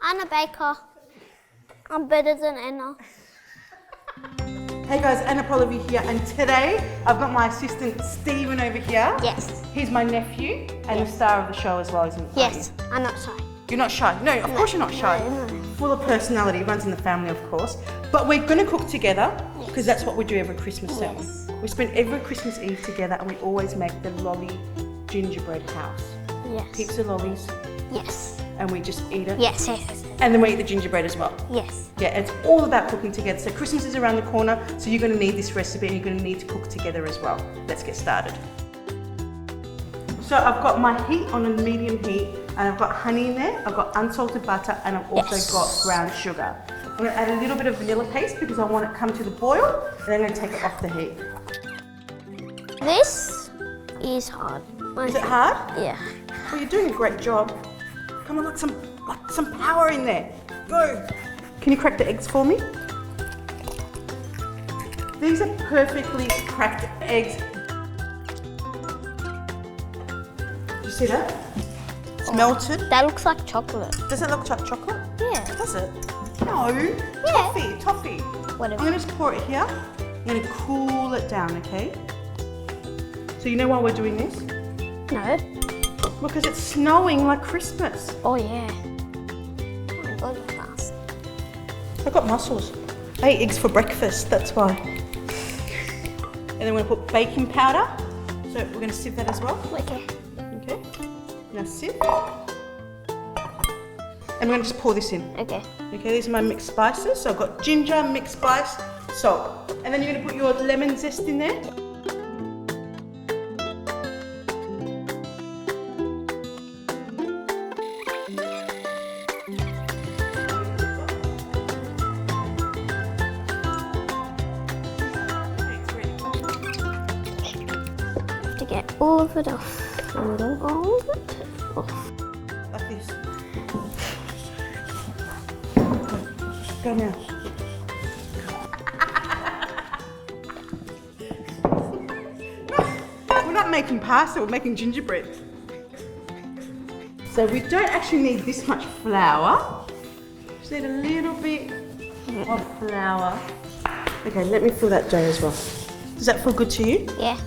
Anna Baker. I'm better than Anna. Hey guys, Anna Polivi here, and today I've got my assistant Stephen over here. Yes. He's my nephew and the star of the show as well, isn't he? Yes, I'm not shy. You're not shy? No, of course you're not shy. No. Full of personality, runs in the family of course. But we're gonna cook together because that's what we do every Christmas, don't we? Yes. We spend every Christmas Eve together and we always make the lolly gingerbread house. Yes. Heaps of lollies Yes. and we just eat it. Yes. And then we eat the gingerbread as well. Yes. Yeah, it's all about cooking together. So Christmas is around the corner, so you're gonna need this recipe and you're gonna need to cook together as well. Let's get started. So I've got my heat on a medium heat and I've got honey in there, I've got unsalted butter and I've also got brown sugar. I'm gonna add a little bit of vanilla paste because I want it to come to the boil and then I'm gonna take it off the heat. This is hard. Is it hard? Yeah. Well, you're doing a great job. Come on, like some power in there. Go. Can you crack the eggs for me? These are perfectly cracked eggs. Do you see that? It's melted. That looks like chocolate. Does it look like chocolate? Yeah. Does it? No. Toffee. Whatever. I'm gonna just pour it here. I'm gonna cool it down, okay? So you know why we're doing this? No. Because it's snowing like Christmas. Oh yeah. Oh my god, you're fast. I've got muscles. I ate eggs for breakfast, that's why. And then we're gonna put baking powder. So we're gonna sieve that as well. Okay. Okay. Now sieve. And we're gonna just pour this in. Okay. Okay, these are my mixed spices. So I've got ginger, mixed spice, salt. And then you're gonna put your lemon zest in there. To get all of it off. All of it off. Like this. Go now. We're not making pasta, we're making gingerbread. So we don't actually need this much flour. Just need a little bit of flour. Okay, let me fill that dough as well. Does that feel good to you? Yeah.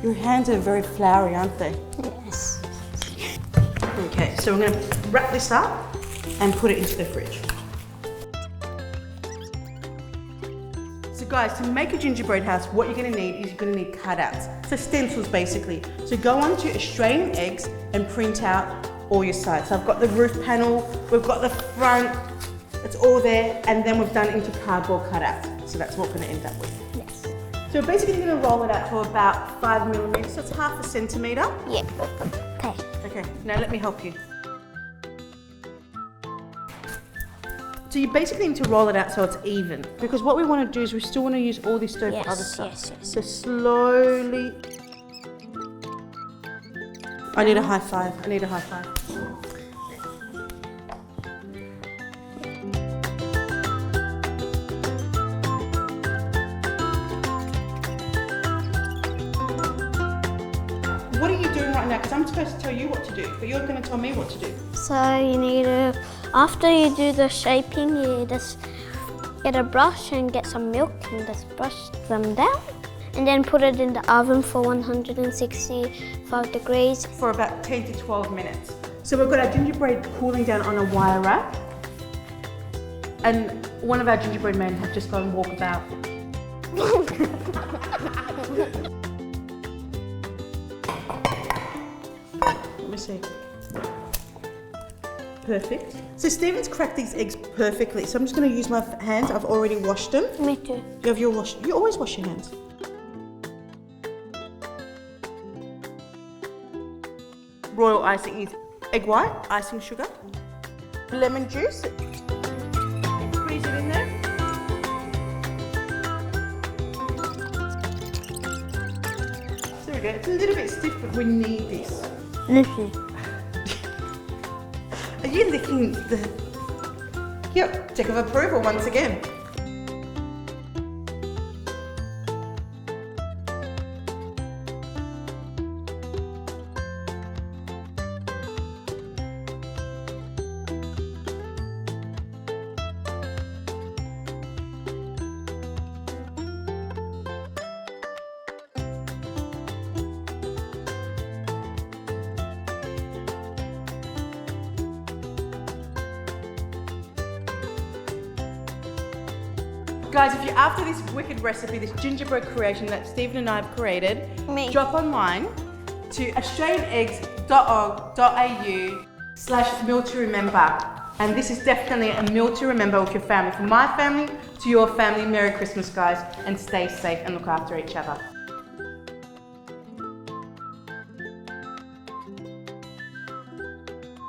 Your hands are very floury, aren't they? Yes. Okay, so we're going to wrap this up and put it into the fridge. So guys, to make a gingerbread house, what you're going to need is you're going to need cutouts. So stencils basically. So go onto Australian Eggs and print out all your sides. So I've got the roof panel, we've got the front, it's all there, and then we've done it into cardboard cutouts. So that's what we're going to end up with. Yes. So we're basically going to roll it out for about 5 millimeters, so it's half a centimeter. Yeah. Okay. Okay, now let me help you. So you basically need to roll it out so it's even, because what we want to do is we still want to use all this dough for other stuff. Yes. So slowly. I need a high five. What are you doing right now? Because I'm supposed to tell you what to do, but you're going to tell me what to do. So you need to, after you do the shaping, you just get a brush and get some milk and just brush them down. And then put it in the oven for 165 degrees. For about 10 to 12 minutes. So we've got our gingerbread cooling down on a wire rack. And one of our gingerbread men have just gone walk about. Let me see. Perfect. So Stephen's cracked these eggs perfectly. So I'm just going to use my hands. I've already washed them. Me too. You always wash your hands. Royal icing is egg white, icing sugar, lemon juice. Squeeze it in there. There we go. It's a little bit stiff, but we need this. Are you licking the... Yep, tick of approval once again. Guys, if you're after this wicked recipe, this gingerbread creation that Stephen and I have created, drop online to australianeggs.org.au/meal to remember. And this is definitely a meal to remember with your family. From my family to your family, Merry Christmas, guys, and stay safe and look after each other.